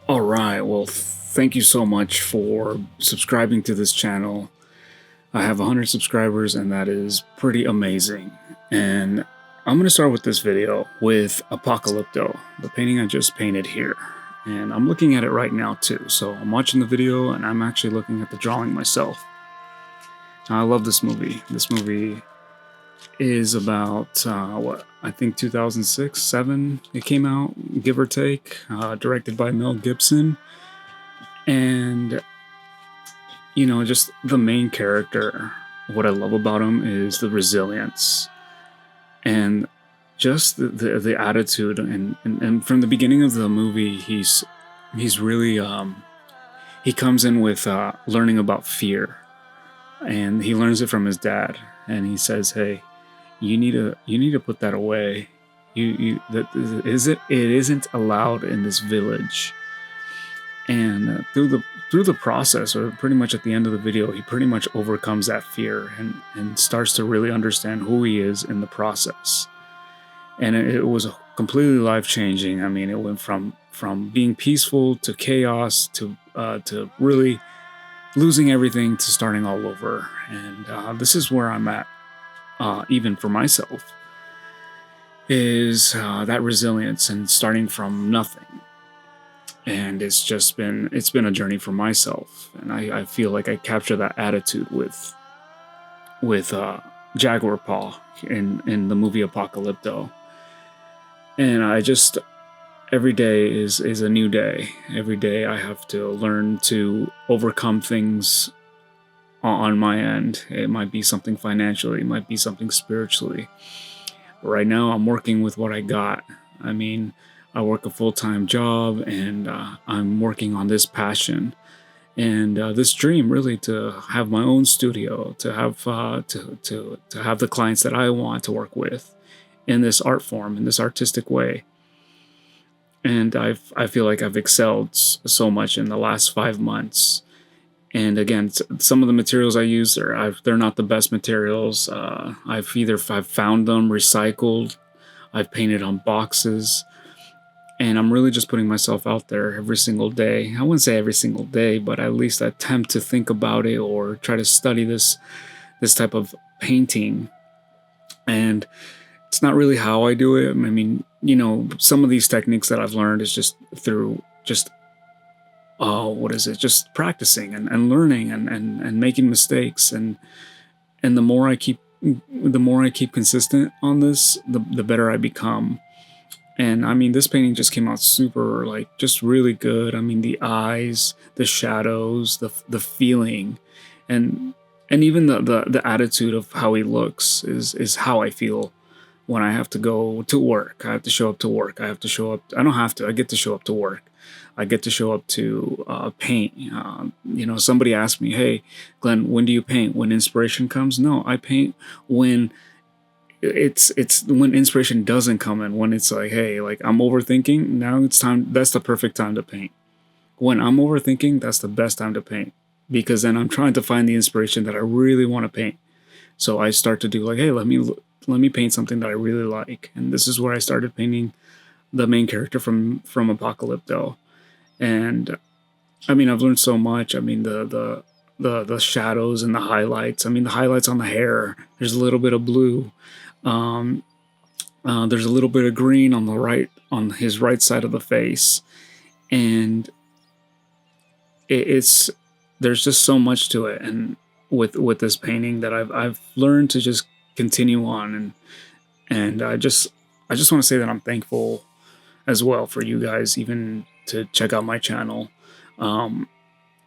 All right, well, thank you so much for subscribing to this channel. I have 100 subscribers, and that is pretty amazing. And I'm going to start with this video with Apocalypto, the painting I just painted here. And I'm looking at it right now too. So I'm watching the video, and I'm actually looking at the drawing myself. Now, I love this movie. This movie is about, I think 2006, 7 it came out, give or take, directed by Mel Gibson. And, just the main character, what I love about him is the resilience and just the attitude. And from the beginning of the movie, he's really, he comes in with learning about fear, and he learns it from his dad. And he says, hey, you need to put that away. It isn't allowed in this village. And through the process, or pretty much at the end of the video, he pretty much overcomes that fear and starts to really understand who he is in the process. And it was completely life-changing. I mean, it went from being peaceful to chaos to really losing everything to starting all over. And this is where I'm at, even for myself, is that resilience and starting from nothing. And it's been a journey for myself, and I feel like I capture that attitude with Jaguar Paw in the movie Apocalypto. And I just, every day is a new day. Every day I have to learn to overcome things on my end. It might be something financially, it might be something spiritually. Right now I'm working with what I got. I mean, I work a full-time job, and I'm working on this passion and this dream, really, to have my own studio, to have to have the clients that I want to work with in this art form, in this artistic way. And I feel like I've excelled so much in the last 5 months. And again, some of the materials I use, they're not the best materials. I've found them recycled, I've painted on boxes. And I'm really just putting myself out there every single day. I wouldn't say every single day, but at least I attempt to think about it or try to study this type of painting. And it's not really how I do it. I mean, some of these techniques that I've learned is just through just practicing and learning and making mistakes. And the more I keep consistent on this, the better I become. And I mean, this painting just came out super, just really good. I mean, the eyes, the shadows, the feeling, and even the attitude of how he looks is how I feel when I have to go to work. I have to show up to work. I don't have to. I get to show up to work. I get to show up to paint. Somebody asked me, "Hey, Glenn, when do you paint? When inspiration comes?" No, I paint when it's when inspiration doesn't come in, when it's like, hey, I'm overthinking, now it's time. That's the perfect time to paint. When I'm overthinking, that's the best time to paint, because then I'm trying to find the inspiration that I really want to paint. So I start to do hey, let me paint something that I really like. And this is where I started painting the main character from Apocalypto. And I mean, I've learned so much. I mean, the shadows and the highlights. I mean, the highlights on the hair, there's a little bit of blue. There's a little bit of green on his right side of the face. And there's just so much to it. And with this painting that I've learned to just continue on. And I just want to say that I'm thankful as well for you guys even to check out my channel.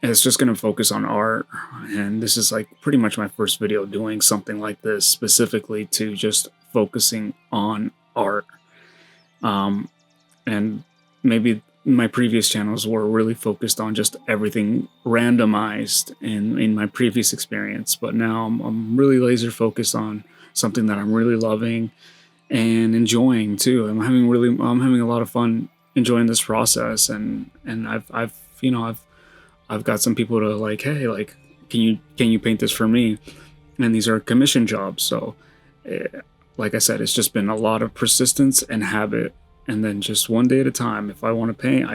It's just going to focus on art, and this is pretty much my first video doing something like this, specifically to just focusing on art. And maybe my previous channels were really focused on just everything randomized in my previous experience, but now I'm really laser focused on something that I'm really loving and enjoying too. I'm having a lot of fun enjoying this process, and I've got some people to hey, can you paint this for me? And these are commission jobs. So like I said, it's just been a lot of persistence and habit and then just one day at a time. If I want to paint,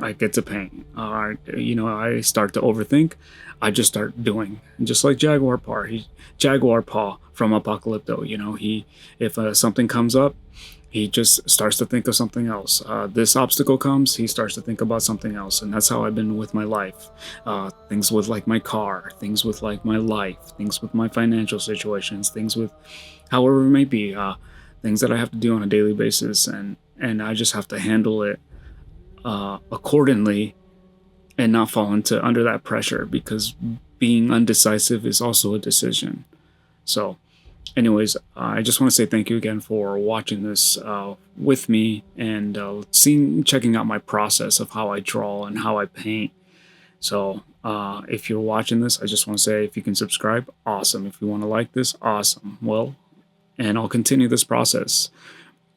I get to paint. I start to overthink, I just start doing. And just like Jaguar Paw from Apocalypto. If something comes up, he just starts to think of something else. This obstacle comes, he starts to think about something else, and that's how I've been with my life. Things with like my car, things with like my life, things with my financial situations, things with however it may be, things that I have to do on a daily basis, and I just have to handle it accordingly and not fall into under that pressure, because being undecisive is also a decision. So anyways, I just want to say thank you again for watching this with me, and checking out my process of how I draw and how I paint. So if you're watching this, I just want to say, if you can subscribe, awesome. If you want to like this, awesome. Well, and I'll continue this process.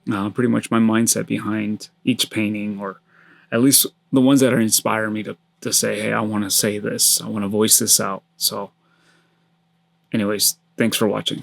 Pretty much my mindset behind each painting, or at least the ones that are inspire me to say, hey, I want to say this, I want to voice this out. So anyways, thanks for watching.